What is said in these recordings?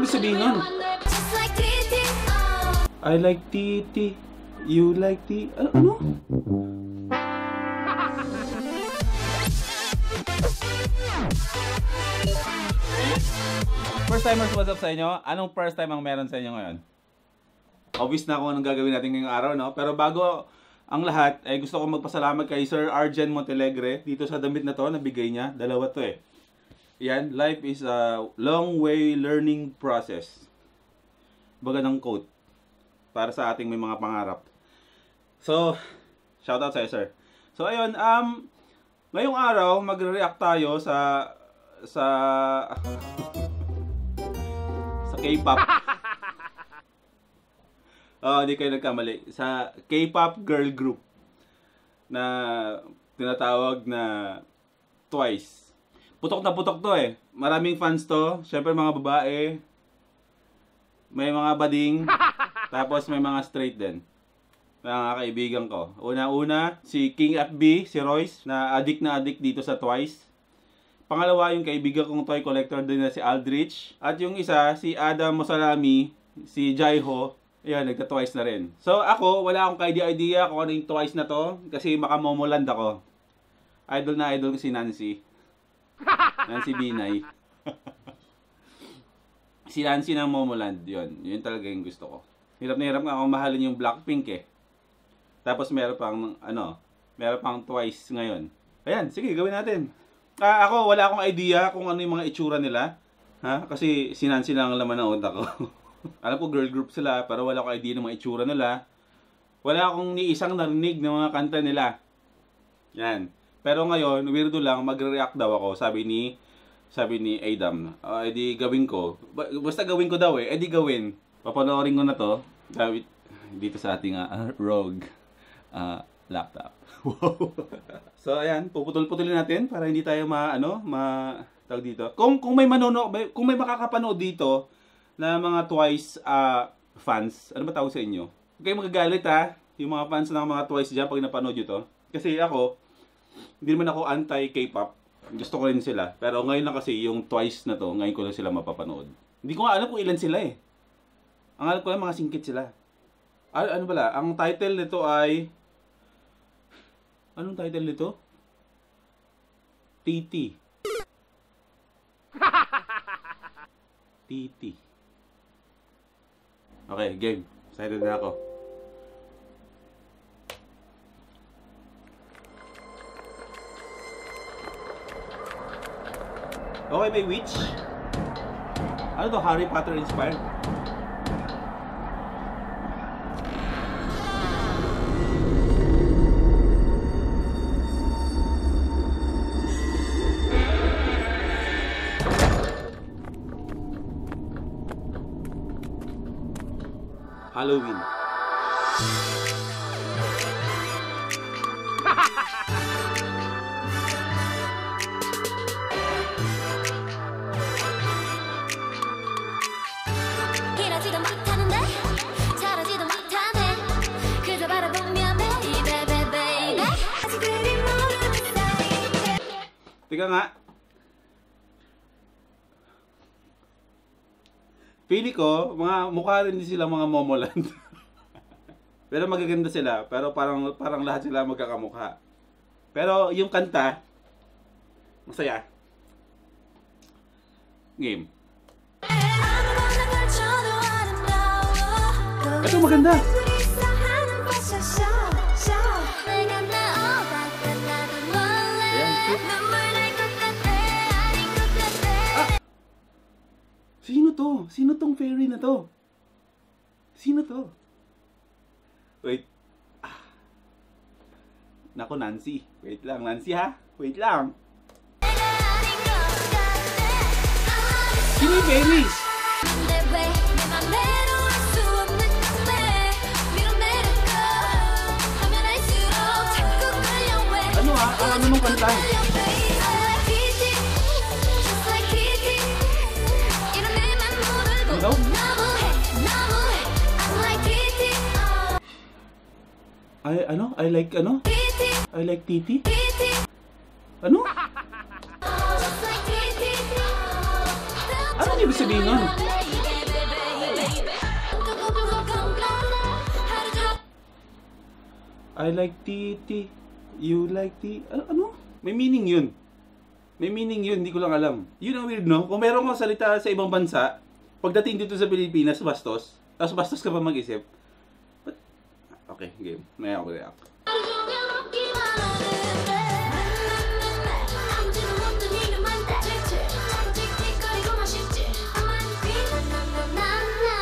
ibig sabihin nun? I like titi. You like tea. Ano? First timers, what's up sa inyo? Anong first time ang meron sa inyo ngayon? Obvious na kung anong gagawin natin ngayong araw, no? Pero bago ang lahat, ay gusto ko magpasalamat kay Sir Arjen Montelegre dito sa damit na to, nabigay niya. Dalawa to eh. Yan, life is a long way learning process. Baga ng quote. Para sa ating may mga pangarap. So, shout out sa'yo, sir. So, ayun, ngayong araw, magre-react tayo sa K-pop. Hindi kayo nagkamali. Sa K-pop girl group na tinatawag na Twice. Putok na putok to eh. Maraming fans to. Siyempre mga babae. May mga bading. Tapos may mga straight din. Mga kaibigan ko. Una-una, si King FB, si Royce, na addict dito sa Twice. Pangalawa, yung kaibigan kong toy collector din na si Aldrich. At yung isa, si Adam Mosalami, si Jaiho. Ayan, nagta-Twice na rin. So ako, wala akong idea kung ano yung Twice na to. Kasi makamomoland ako. Idol na idol ko si Nancy. Nancy Binay. Si Nancy ng Momoland, yun talaga yung gusto ko. Hirap na hirap nga ako mahalin yung Blackpink eh. Tapos meron pang Twice ngayon. Ayan, sige, gawin natin. Ako, wala akong idea kung ano yung mga itsura nila. Ha? Kasi si Nancy lang ang laman ng utak ko. Alam ko girl group sila, pero wala akong idea ng mga itsura nila. Wala akong ni isang narinig ng mga kanta nila. Yan. Pero ngayon, weirdo lang, magre-react daw ako, sabi ni Adam. Edi gawin ko. Basta gawin ko daw eh. Edi gawin. Papanoorin ko na to. Dito sa ating Rogue laptop. So ayan, puputol-putulin natin para hindi tayo tawag dito. Kung may makakapanood dito na mga Twice fans, ano ba tawag sa inyo? Huwag kayong magagalit ha, yung mga fans ng mga Twice dyan pag napanood nyo to. Kasi ako, hindi naman ako anti-K-pop. Gusto ko rin sila. Pero ngayon lang kasi yung Twice na to, ngayon ko lang sila mapapanood. Hindi ko nga alam kung ilan sila eh. Ang alam ko lang mga singkit sila. Ano pala? Ang title nito ay... Anong title nito? Titi. Titi. Okay, game. Excited na ako. Okay, may witch. Ano to? Harry Potter inspired? Halloween. Tika nga. Pili ko, mga mukha rin sila mga Momoland. Pero magaganda sila, pero parang lahat sila magkakamukha. Pero yung kanta, masaya. Game. Ito maganda. Sino to? Sino tong fairy na to? Sino to? Wait. Nako, Nancy. Wait lang, Nancy ha? Wait lang. Sino yung fairy? Ano ha? Ano mong kanta? No? I like titi? Ano? Ano ibig sabihin nun? I like titi, you like tea. Ano? May meaning yun. May meaning yun, hindi ko lang alam. Yun ang weird, no? Kung meron kang salita sa ibang bansa, pagdating dito sa Pilipinas, bastos. Tapos bastos ka pa mag-isip. But, okay, game. May ako react.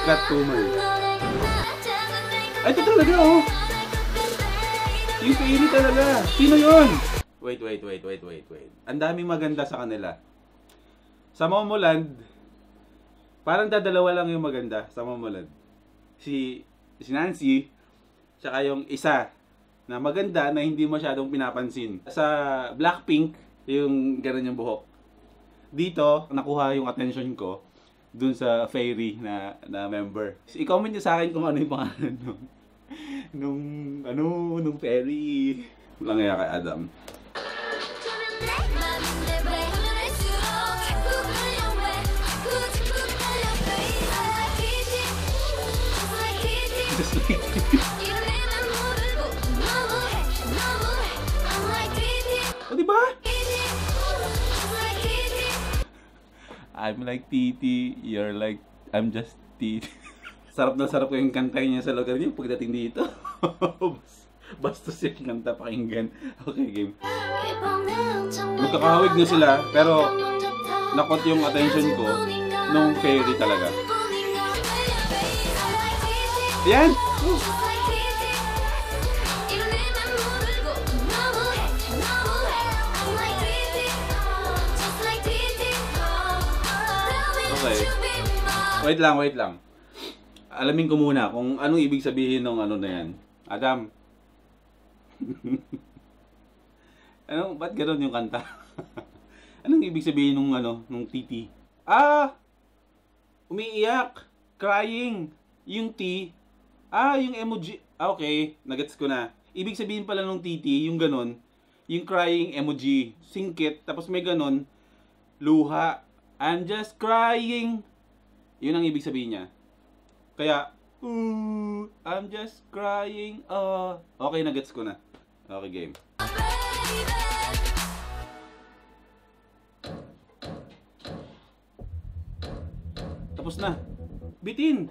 Cut Tumal. Ay, ito talaga, oh. Yung Fairy talaga. Sino yun? Wait. Ang daming maganda sa kanila. Sa Momoland, parang dadalawa lang yung maganda sa Momoland. Si Nancy, tsaka yung isa na maganda na hindi masyadong pinapansin. Sa Blackpink, yung gano'n yung buhok. Dito, nakuha yung attention ko dun sa Fairy na member. I-comment nyo sa akin kung ano yung pangalan nung Fairy. Lang kaya kay Adam. Just like oh, diba? I'm like Titi, you're like, I'm just Titi. Sarap na sarap ko yung kantay niya sa lugar niya pagdating dito. Bastos yung kanta pakinggan. Okay, game. Magkakahawig na sila, pero nakot yung attention ko nung Fairy talaga. Yan! Okay. Wait lang. Alamin ko muna kung anong ibig sabihin ng ano na yan. Adam. Ba't gano'n yung kanta? Anong ibig sabihin nung titi? Umiiyak. Crying. Yung T. Yung emoji. Okay, nagets ko na. Ibig sabihin pala nung titi, yung ganon, yung crying emoji, singkit, tapos may ganon, luha. I'm just crying. Yun ang ibig sabihin niya. Kaya, I'm just crying. Okay, nagets ko na. Okay, game. Tapos na. Bitin.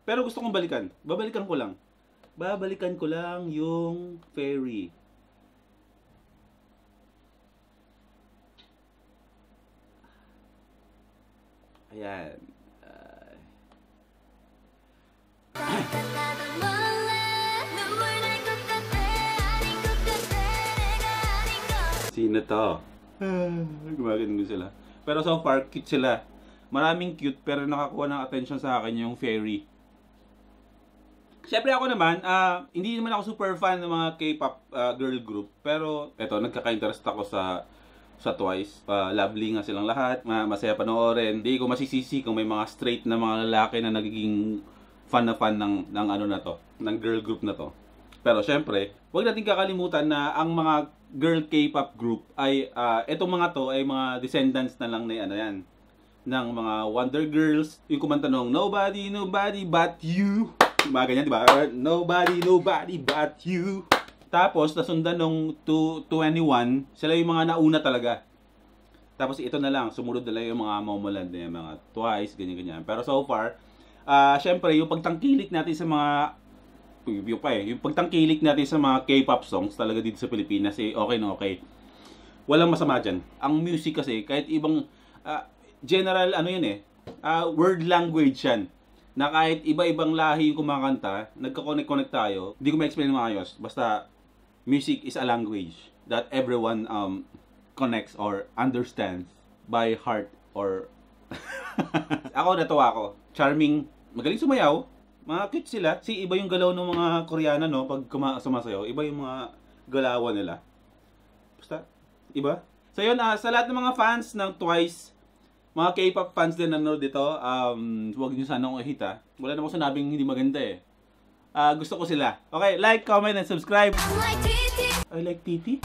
Pero gusto kong balikan. Babalikan ko lang yung Fairy. Ayan. Sino to? Gumagano sila. Pero so far, cute sila. Maraming cute, pero nakakuha ng attention sa akin yung Fairy. Siyempre ako naman, hindi naman ako super fan ng mga K-pop girl group. Pero eto, nagkaka-interest ako sa Twice. Lovely nga silang lahat. Masaya panoorin. Hindi ko masisisi kung may mga straight na mga lalaki na nagiging fan ng ano na to, ng girl group na to. Pero syempre, huwag natin kakalimutan na ang mga girl K-pop group ay etong mga to ay mga descendants na lang na ano yan, ng mga Wonder Girls. Yung kumanta nung Nobody But You. Mga ganyan, diba? Nobody But You. Tapos, nasundan nung 2NE1, sila yung mga nauna talaga. Tapos, ito na lang, sumunod na lang yung mga Momoland na yung mga Twice, ganyan-ganyan. Pero so far, syempre, yung pagtangkilik natin sa mga, yung pagtangkilik natin sa mga K-pop songs talaga dito sa Pilipinas, okay na okay. Walang masama dyan. Ang music kasi, kahit ibang, general, word language yan. Na kahit iba-ibang lahi yung kumakanta, nagka-connect tayo, hindi ko ma-explain maayos. Basta, music is a language that everyone connects or understands by heart or... Ako, natuwa ako. Charming, magaling sumayaw, mga cute sila. Iba yung galaw ng mga Koreana, no? Pag sumasayaw, iba yung mga galawan nila. Basta, iba. So yun, sa lahat ng mga fans ng Twice, mga K-pop fans din nanonood dito, huwag nyo sana akong ihita. Wala namang sinabing hindi maganda eh. Gusto ko sila. Okay, like, comment, and subscribe. I like Titi.